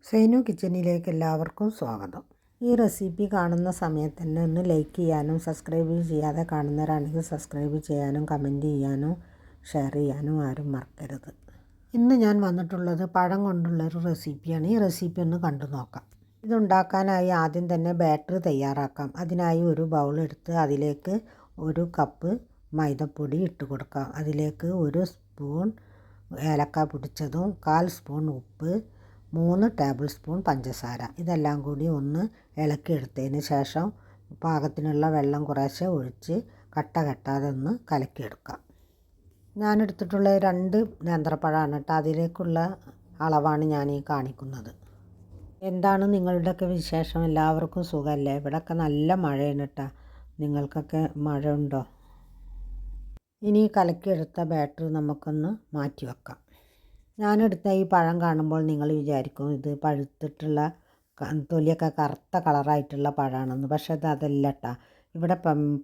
സൈനു കിച്ചണിലേക്ക് എല്ലാവർക്കും സ്വാഗതം. ഈ റെസിപ്പി കാണുന്ന സമയത്ത് തന്നെ ഒന്ന് ലൈക്ക് ചെയ്യാനും സബ്സ്ക്രൈബ് ചെയ്യാതെ കാണുന്നവരാണെങ്കിൽ സബ്സ്ക്രൈബ് ചെയ്യാനും കമൻറ്റ് ചെയ്യാനും ഷെയർ ചെയ്യാനും ആരും മറക്കരുത്. ഇന്ന് ഞാൻ വന്നിട്ടുള്ളത് പഴം കൊണ്ടുള്ളൊരു റെസിപ്പിയാണ്. ഈ റെസിപ്പി ഒന്ന് കണ്ടു നോക്കാം. ഇതുണ്ടാക്കാനായി ആദ്യം തന്നെ ബാറ്റർ തയ്യാറാക്കാം. അതിനായി ഒരു ബൗൾ എടുത്ത് അതിലേക്ക് 1 കപ്പ് മൈദപ്പൊടി ഇട്ട് കൊടുക്കാം. അതിലേക്ക് 1 സ്പൂൺ ഏലക്ക പൊടിച്ചതും 1/4 സ്പൂൺ ഉപ്പ്, 3 ടേബിൾ സ്പൂൺ പഞ്ചസാര, ഇതെല്ലാം കൂടി ഒന്ന് ഇളക്കിയെടുത്തതിന് ശേഷം പാകത്തിനുള്ള വെള്ളം കുറേശ്ശെ ഒഴിച്ച് കട്ട കെട്ടാതെ ഒന്ന് കലക്കിയെടുക്കാം. ഞാനെടുത്തിട്ടുള്ള 2 നേന്ത്രപ്പഴമാണ് കേട്ടോ. അതിലേക്കുള്ള അളവാണ് ഞാൻ ഈ കാണിക്കുന്നത്. എന്താണ് നിങ്ങളുടെയൊക്കെ വിശേഷം? എല്ലാവർക്കും സുഖമല്ലേ? ഇവിടെയൊക്കെ നല്ല മഴയാണ് കേട്ടോ. നിങ്ങൾക്കൊക്കെ മഴ ഉണ്ടോ? ഇനി കലക്കിയെടുത്ത ബാറ്റർ നമുക്കൊന്ന് മാറ്റി വെക്കാം. ഞാനെടുത്ത ഈ പഴം കാണുമ്പോൾ നിങ്ങൾ വിചാരിക്കും ഇത് പഴുത്തിട്ടുള്ള തൊലിയൊക്കെ കറുത്ത കളറായിട്ടുള്ള പഴമാണെന്ന്. പക്ഷേ അതല്ല കേട്ടോ. ഇവിടെ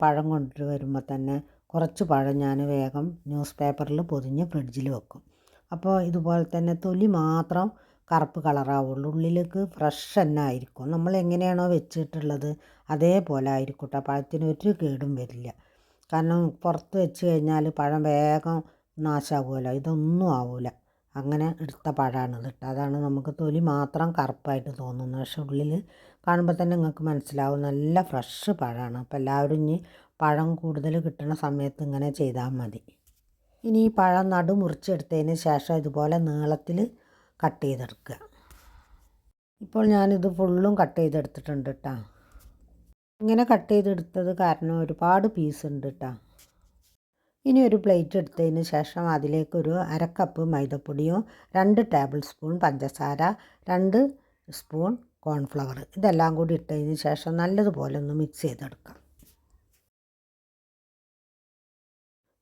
പഴം കൊണ്ടുവരുമ്പോൾ വരുമ്പോൾ തന്നെ കുറച്ച് പഴം ഞാൻ വേഗം ന്യൂസ് പേപ്പറിൽ പൊതിഞ്ഞ് ഫ്രിഡ്ജിൽ വെക്കും. അപ്പോൾ ഇതുപോലെ തന്നെ തൊലി മാത്രം കറുപ്പ് കളറാവുള്ളൂ, ഉള്ളിലേക്ക് ഫ്രഷ് തന്നെ ആയിരിക്കും. നമ്മൾ എങ്ങനെയാണോ വെച്ചിട്ടുള്ളത് അതേപോലെ ആയിരിക്കും കേട്ടോ. പഴത്തിന് ഒരു കേടും വരില്ല. കാരണം പുറത്ത് വെച്ച് കഴിഞ്ഞാൽ പഴം വേഗം നാശമാകുമല്ലോ. ഇതൊന്നും ആവില്ല. അങ്ങനെ എടുത്ത പഴമാണിത് കേട്ടോ. അതാണ് നമുക്ക് തൊലി മാത്രം കറുപ്പായിട്ട് തോന്നുന്നത്. പക്ഷെ ഉള്ളിൽ കാണുമ്പോൾ തന്നെ നിങ്ങൾക്ക് മനസ്സിലാവും നല്ല ഫ്രഷ് പഴമാണ്. അപ്പോൾ എല്ലാവരും ഇനി പഴം കൂടുതൽ കിട്ടുന്ന സമയത്ത് ഇങ്ങനെ ചെയ്താൽ മതി. ഇനി ഈ പഴം നടു മുറിച്ചെടുത്തതിന് ശേഷം ഇതുപോലെ നീളത്തിൽ കട്ട് ചെയ്തെടുക്കുക. ഇപ്പോൾ ഞാനിത് ഫുള്ളും കട്ട് ചെയ്തെടുത്തിട്ടുണ്ട് കേട്ടോ. ഇങ്ങനെ കട്ട് ചെയ്തെടുത്തത് കാരണം ഒരുപാട് പീസ് ഉണ്ട് കേട്ടോ. ഇനി ഒരു പ്ലേറ്റ് എടുത്തതിന് ശേഷം അതിലേക്ക് ഒരു 1/2 കപ്പ് മൈദപ്പൊടിയും 2 ടേബിൾ സ്പൂൺ പഞ്ചസാര, 2 സ്പൂൺ കോൺഫ്ലവർ, ഇതെല്ലാം കൂടി ഇട്ടതിന് ശേഷം നല്ലതുപോലെ ഒന്ന് മിക്സ് ചെയ്തെടുക്കാം.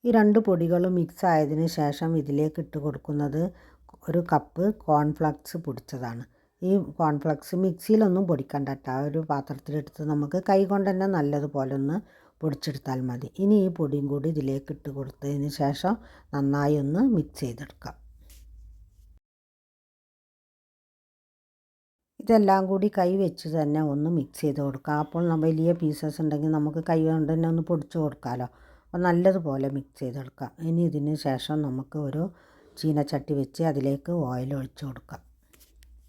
ഈ 2 പൊടികളും മിക്സ് ആയതിന് ശേഷം ഇതിലേക്ക് ഇട്ട് കൊടുക്കുന്നത് 1 കപ്പ് കോൺഫ്ലക്സ് പൊടിച്ചതാണ്. ഈ കോൺഫ്ലക്സ് മിക്സിയിലൊന്നും പൊടിക്കണ്ട കേട്ടോ. ഒരു പാത്രത്തിലെടുത്ത് നമുക്ക് കൈ കൊണ്ട് തന്നെ നല്ലതുപോലെ ഒന്ന് പൊടിച്ചെടുത്താൽ മതി. ഇനി ഈ പൊടിയും കൂടി ഇതിലേക്ക് ഇട്ട് കൊടുത്തതിന് ശേഷം നന്നായി ഒന്ന് മിക്സ് ചെയ്തെടുക്കാം. ഇതെല്ലാം കൂടി കൈ വെച്ച് തന്നെ ഒന്ന് മിക്സ് ചെയ്ത് കൊടുക്കാം. അപ്പോൾ വലിയ പീസസ് ഉണ്ടെങ്കിൽ നമുക്ക് കൈ കൊണ്ട് തന്നെ ഒന്ന് പൊടിച്ച് കൊടുക്കാമല്ലോ. അപ്പോൾ നല്ലതുപോലെ മിക്സ് ചെയ്തെടുക്കാം. ഇനി ഇതിന് ശേഷം നമുക്ക് ഒരു ചീനച്ചട്ടി വെച്ച് അതിലേക്ക് ഓയിൽ ഒഴിച്ച് കൊടുക്കാം.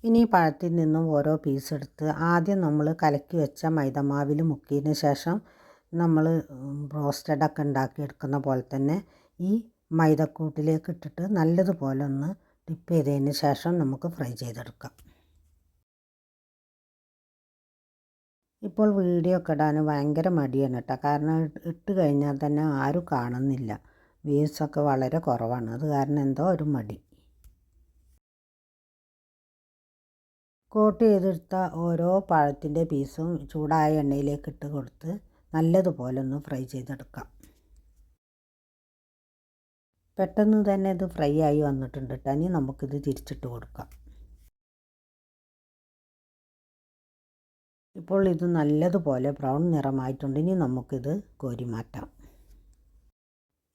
ഇനി പഴത്തിൽ നിന്നും ഓരോ പീസ് എടുത്ത് ആദ്യം നമ്മൾ കലക്കി വെച്ച മൈദമാവിൽ മുക്കിയതിന് ശേഷം നമ്മൾ റോസ്റ്റഡൊക്കെ ഉണ്ടാക്കിയെടുക്കുന്ന പോലെ തന്നെ ഈ മൈദക്കൂട്ടിലേക്ക് ഇട്ടിട്ട് നല്ലതുപോലെ ഒന്ന് ഡിപ്പ് ചെയ്തതിന് ശേഷം നമുക്ക് ഫ്രൈ ചെയ്തെടുക്കാം. ഇപ്പോൾ വീഡിയോ ഒക്കെ ഇടാൻ ഭയങ്കര മടിയാണ് കേട്ടോ. കാരണം ഇട്ട് കഴിഞ്ഞാൽ തന്നെ ആരും കാണുന്നില്ല. വ്യൂസൊക്കെ വളരെ കുറവാണ്. അത് കാരണം എന്തോ ഒരു മടി. കോട്ട് ചെയ്തെടുത്ത ഓരോ പഴത്തിൻ്റെ പീസും ചൂടായ എണ്ണയിലേക്ക് ഇട്ട് കൊടുത്ത് നല്ലതുപോലെ ഒന്ന് ഫ്രൈ ചെയ്തെടുക്കാം. പെട്ടെന്ന് തന്നെ ഇത് ഫ്രൈ ആയി വന്നിട്ടുണ്ട് കേട്ടോ. ഇനി നമുക്കിത് തിരിച്ചിട്ട് കൊടുക്കാം. ഇപ്പോൾ ഇത് നല്ലതുപോലെ ബ്രൗൺ നിറമായിട്ടുണ്ട്. ഇനി നമുക്കിത് കോരി മാറ്റാം.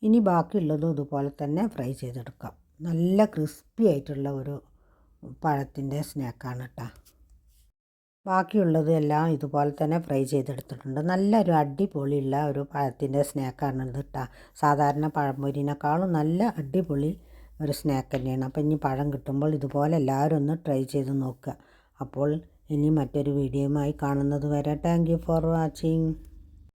ഇനി ബാക്കിയുള്ളതും ഇതുപോലെ തന്നെ ഫ്രൈ ചെയ്തെടുക്കാം. നല്ല ക്രിസ്പി ആയിട്ടുള്ള ഒരു പഴത്തിൻ്റെ സ്നാക്കാണ് കേട്ടോ. ബാക്കിയുള്ളത് എല്ലാം ഇതുപോലെ തന്നെ ഫ്രൈ ചെയ്തെടുത്തിട്ടുണ്ട്. നല്ലൊരു അടിപൊളിയുള്ള ഒരു പഴത്തിൻ്റെ സ്നാക്കാണ് ഇത് കേട്ടോ. സാധാരണ പഴംപൊരിനേക്കാളും നല്ല അടിപൊളി ഒരു സ്നാക്ക് തന്നെയാണ്. അപ്പോൾ ഇനി പഴം കിട്ടുമ്പോൾ ഇതുപോലെ എല്ലാവരും ഒന്ന് ട്രൈ ചെയ്ത് നോക്കുക. അപ്പോൾ ഇനി മറ്റൊരു വീഡിയോയുമായി കാണുന്നത് വരെ താങ്ക് യു ഫോർ വാച്ചിങ്.